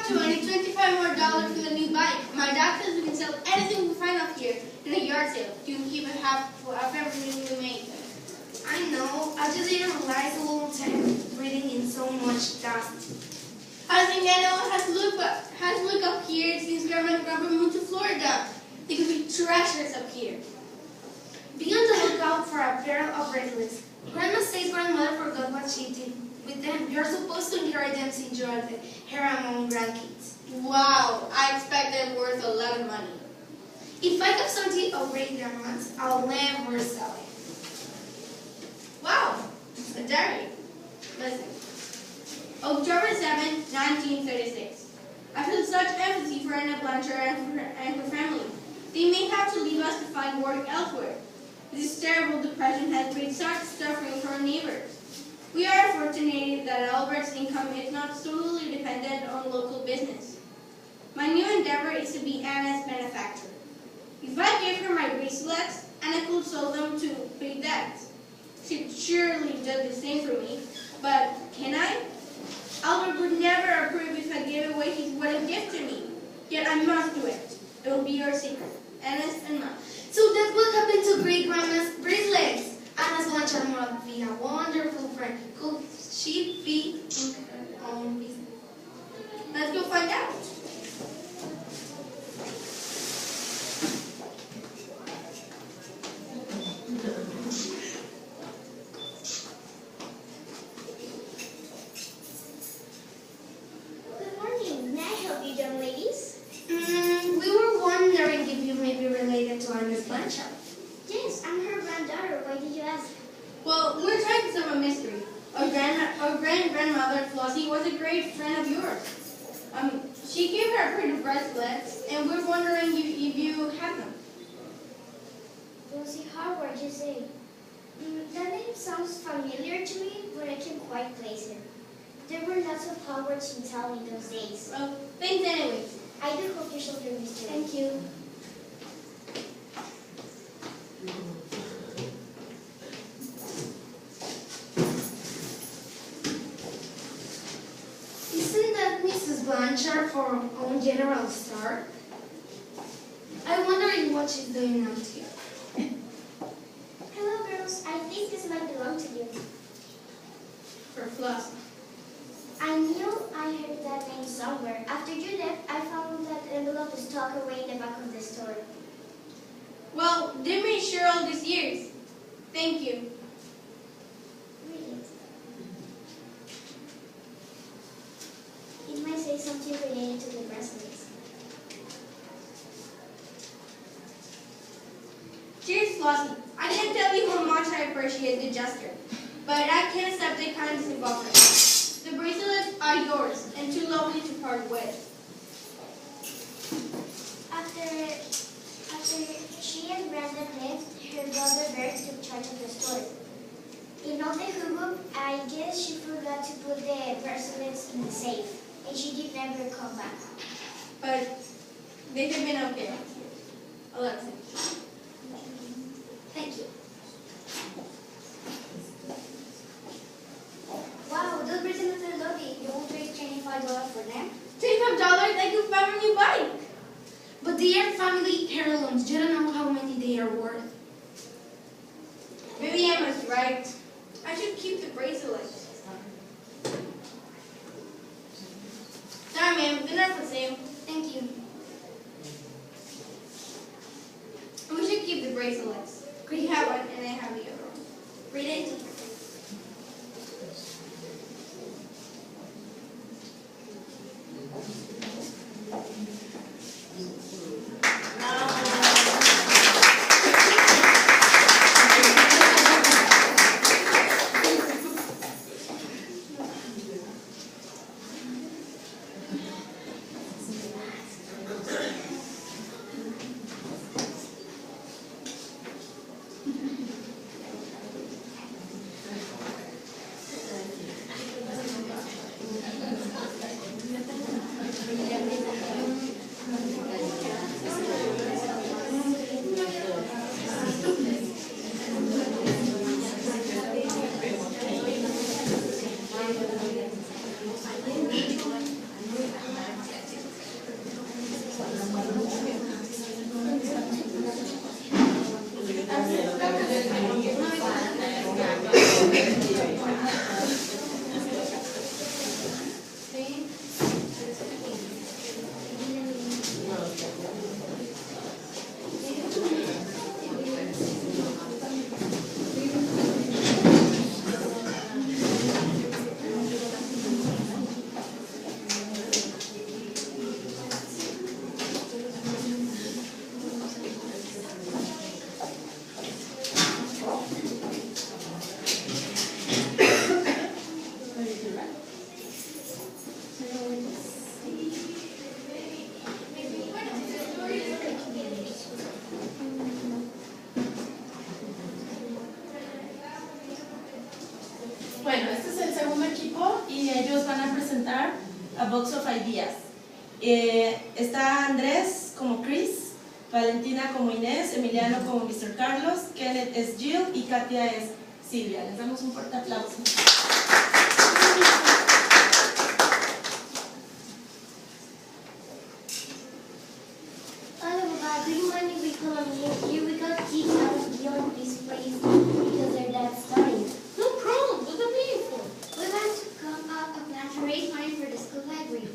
have $25 more for the new bike. My dad says we can sell anything we find up here in a yard sale. You can keep it half of everything we make. I know. I just didn't realize the whole time breathing in so much dust. I think anyone has to look up here since Grandma and Grandpa moved to Florida. There could be treasures up here. Be on the lookout for a pair of bracelets. Grandma says grandmother forgot what she did with them. You're supposed to inherit them since you're the heir among grandkids. Wow, I expect they're worth a lot of money. If I have something of great grandma's, I'll never sell it. Wow, a diary. Listen. October 7, 1936. I feel such empathy for Anna Blanchard and her family. They may have to leave us to find work elsewhere. This terrible depression has brought such suffering for our neighbors. We are fortunate that Albert's income is not solely dependent on local business. My new endeavor is to be Anna's benefactor. If I gave her my bracelets, Anna could sell them to pay debts. She'd surely do the same for me, but can I? Albert would never approve if I gave away his wedding gift to me. Yet I must do it. It will be your secret, Anna's and mine. So that's what happened to great-grandma's bracelets. Anna's Blanchard must be a wonderful friend. Could she be in her own business? Let's go find out. Good morning. May I help you, young ladies? We were wondering if you may be related to Anna's Blanchard. Yes, I'm her granddaughter. Why did you ask? Well, we're trying to solve a mystery. Our great-grandmother, Flossie, was a great friend of yours. She gave her a pair of bracelets, and we're wondering if you have them. Rosie Howard, you say? That name sounds familiar to me, but I can't quite place it. There were lots of Howards in town in those days. Well, thanks anyways. I do hope you shall do this too. Thank you. Isn't that Mrs. Blanchard from our own General Store? I wonder what she's doing out here. Hello, girls. I think this might belong to you. For Flossie. I knew I heard that name somewhere. After you left, I found that envelope stuck away in the back of the store. Well, they made sure all these years. Thank you. Read it. It might say something related to the bracelets. Cheers, Flossie. I didn't tell you how much I appreciate the gesture, but I can't accept the kindness of offering. The bracelets are yours, and too lovely to part with. After she and Brandon left, her brother Bert took charge of the store. In all the hubbub, I guess she forgot to put the bracelets in the safe, and she did never come back. But they have been okay. Alexa. Thank you. Wow, those bracelets are lovely. You won't trade $25 for them? $25? I could buy a new bike. But they are family heirlooms. You don't know how many they are worth. Maybe Emma's right. I should keep the bracelets. Sorry, ma'am. They're not for sale. Thank you. We should keep the bracelets. You have one, and I have the other one. Read it. a box of ideas. Está Andrés como Chris, Valentina como Inés, Emiliano como Mr. Carlos, Kenneth es Jill y Katia es Silvia. Les damos un fuerte aplauso. Do you mind if we come in here? We got kicked out of beyond this place because their dad's dying. No problem. What's the meeting for? We want to come up a plan to raise money for the school library.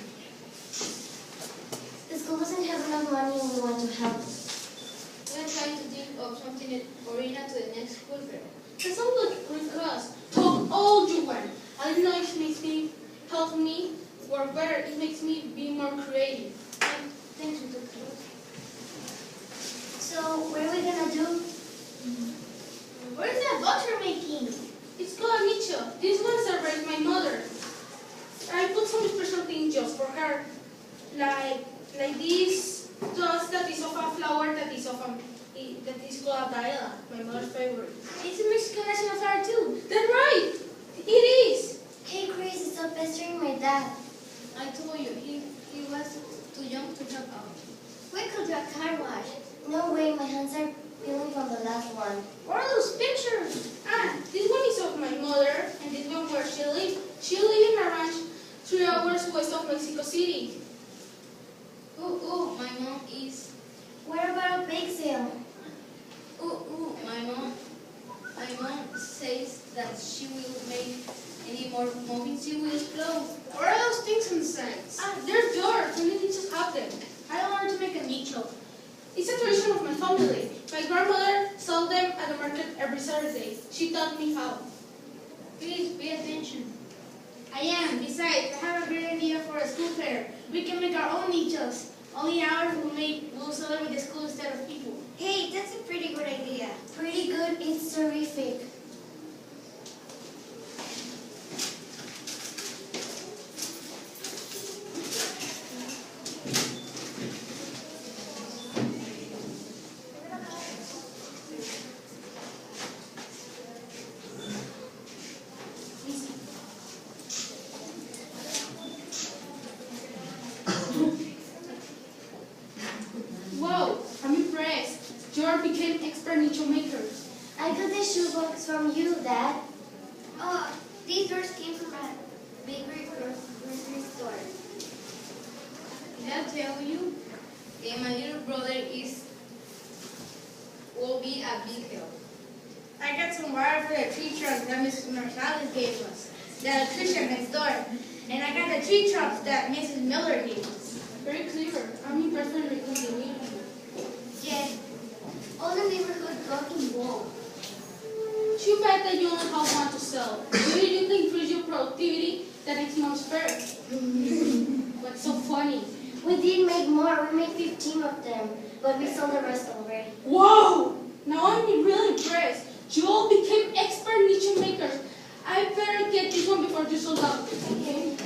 The school doesn't have enough money and we want to help. We are trying to think of something original to the next school fair. That sounds like a great class. Talk all you want. I know it makes me help me work better. It makes me be more creative. Thank you, Doctor. So, what are we gonna do? What is that box you're making? It's called a nicho. This one celebrates my mother. I put some special things just for her. Like this dust that is of a flower that is called a daila, my mother's favorite. It's a Mexican national flower too. That's right. It is. Hey, Chris, stop pestering my dad. I told you, he was too young to help out. We could do a car wash. No way, my hands are peeling from the last one. What are those pictures? This one is of my mother, and this one where she lived. She lived in a ranch 3 hours west of Mexico City. My mom is... What about a bake sale? My mom says that she will make any more muffins. She will close. What are those things on the signs? They're doors. We need to just have them. I learned to make a nicho. It's a tradition of my family. My grandmother sold them at the market every Saturday. She taught me how. Please pay attention. I am. Besides, I have a great idea for a school fair. We can make our own nichos. Only ours will celebrate the school instead of people. Hey, that's a pretty good idea. Pretty good, it's terrific. Whoa, I'm impressed. George became expert nicho makers. I got the shoebox from you, Dad. Oh, these doors came from a bakery grocery store. Did I tell you? My little brother will be a big help. I got some wire for the tree trunk that Mrs. Marsalis gave us, the electrician next door. And I got the tree trunks that Mrs. Miller gave us. Very clever. I'm impressed with your community. Yes. All the neighborhood got involved. Too bad that you only have one to sell. Maybe you can increase your productivity the next month's fair. What's so funny? We did make more. We made 15 of them, but we sold the rest already. Whoa! Now I'm really impressed. You all became expert nicho makers. I better get this one before you sold out. Okay?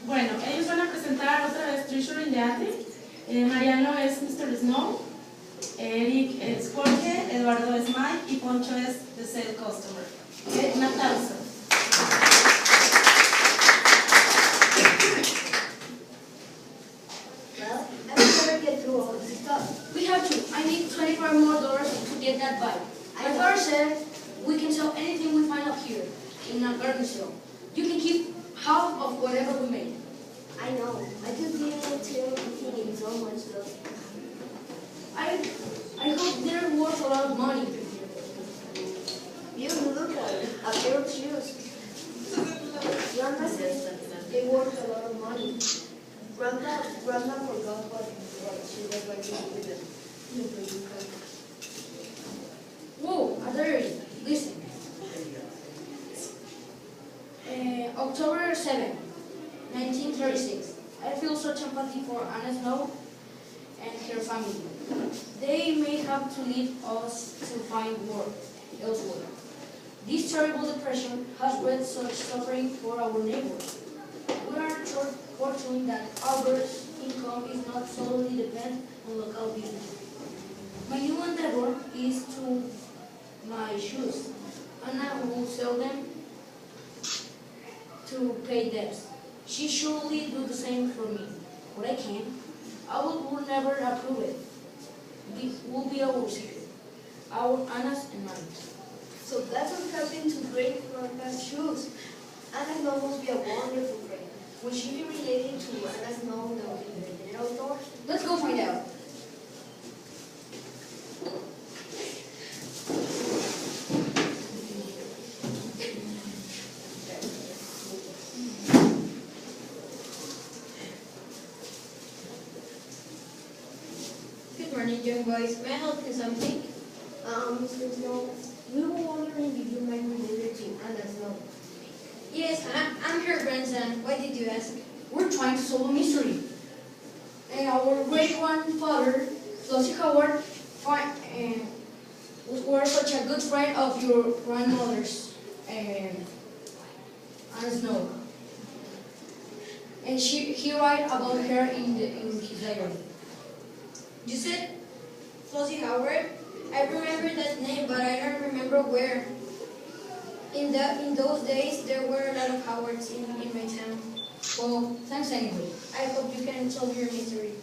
Bueno, ellos van a presentar otra vez Treasure in the Attic. Mariano es Mr. Snow, Eric es Jorge, Eduardo es Mike y Poncho es The Sale Customer. Un aplauso. Well, I will never get through all have to. I need $25 more to get that bike. My father said we can sell anything we find up here in a garden sale. You can keep half of whatever we made. I know. I could be able to think in so much though. I hope they're worth a lot of money. You look at a pair of shoes. Grandma says they worth a lot of money. Grandma forgot what she was going to do with them. Whoa, a diary. Listen. October 7, 1936. I feel such empathy for Anna Snow and her family. They may have to leave us to find work elsewhere. This terrible depression has bred such suffering for our neighbors. We are fortunate that Albert's income is not solely dependent on local business. My new endeavor is to my shoes. Anna will sell them to pay debts. She surely do the same for me. But I can't. I will never approve it. This will be our secret. Our Anna's and mine. So that's what happened to great grandpa's shoes. Anna Snow must be a wonderful friend. Would she be related to Anna Snow in the general store? Let's go find out. Good morning, young boys. May I help you something? Mr. Snow, we were wondering if you might be related to Anna Snow. Yes, I'm her grandson. Why did you ask? We're trying to solve a mystery. And our great-grandfather, Flossie Howard, was such a good friend of your grandmother's, Anna Snow. And he write about her in his diary. You said Flossie Howard? I remember that name, but I don't remember where. In those days, there were a lot of Howards in my town. Well, thanks anyway. I hope you can solve your mystery.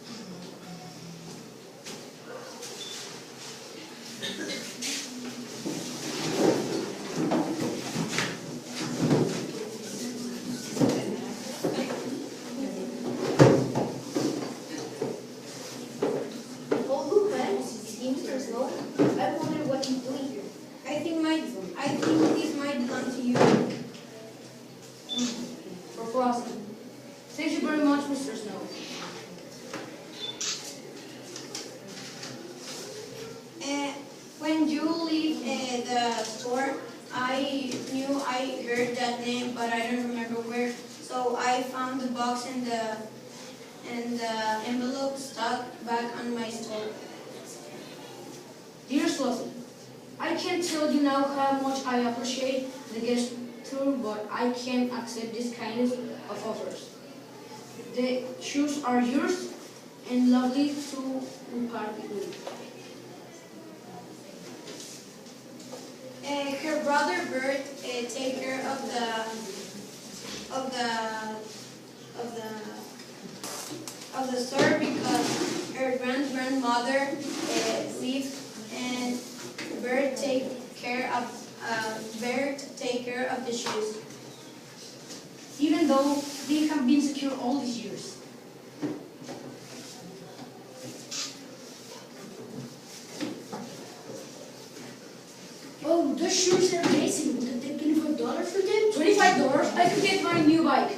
Oh, look, man. See Mr. Snow? I wonder what he's doing here. I think this might belong to you. For Flossie. Thank you very much, Mr. Snow. When you leave the store, I knew I heard that name, but I don't remember where. So I found the box and the envelope stuck back on my store. Dear Flossie, I can't tell you now how much I appreciate the gesture, but I can't accept this kind of offers. The shoes are yours and lovely to part with. Her brother Bert take care of the store because her grandmother leaves, and Bert take care of the shoes. Even though they have been secure all these years. Oh, those shoes are amazing. Would you take $25 for them? $25? I could get my new bike.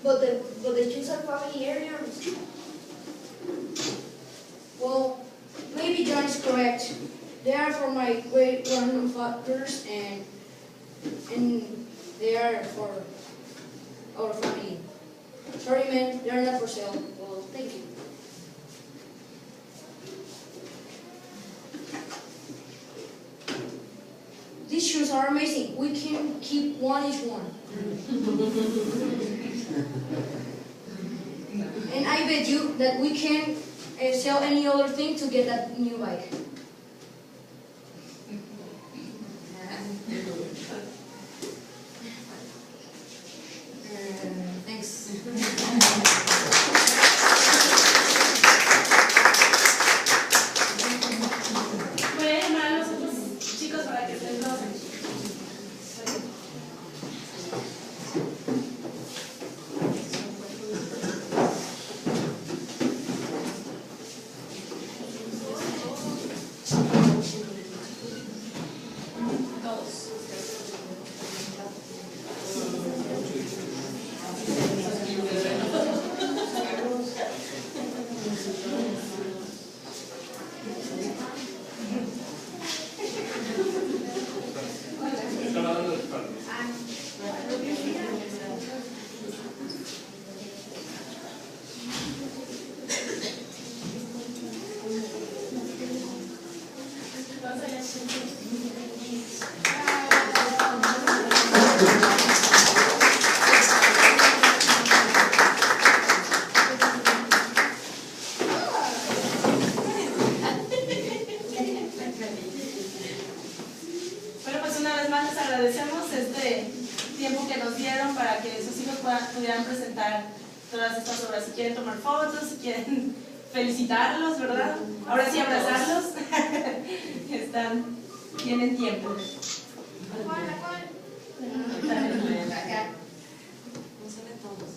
But the shoes are family heirlooms. Well, maybe John is correct. They are for my great-grandfathers and they are for our family. Sorry, man, they are not for sale. Well, thank you. These shoes are amazing. We can keep one each one. And I bet you that we can sell any other thing to get that new bike. Thanks. nos dieron para que sus hijos pudieran presentar todas estas obras. Si quieren tomar fotos, si quieren felicitarlos, ¿verdad? Ahora sí abrazarlos. Tienen tiempo. No se ve todos.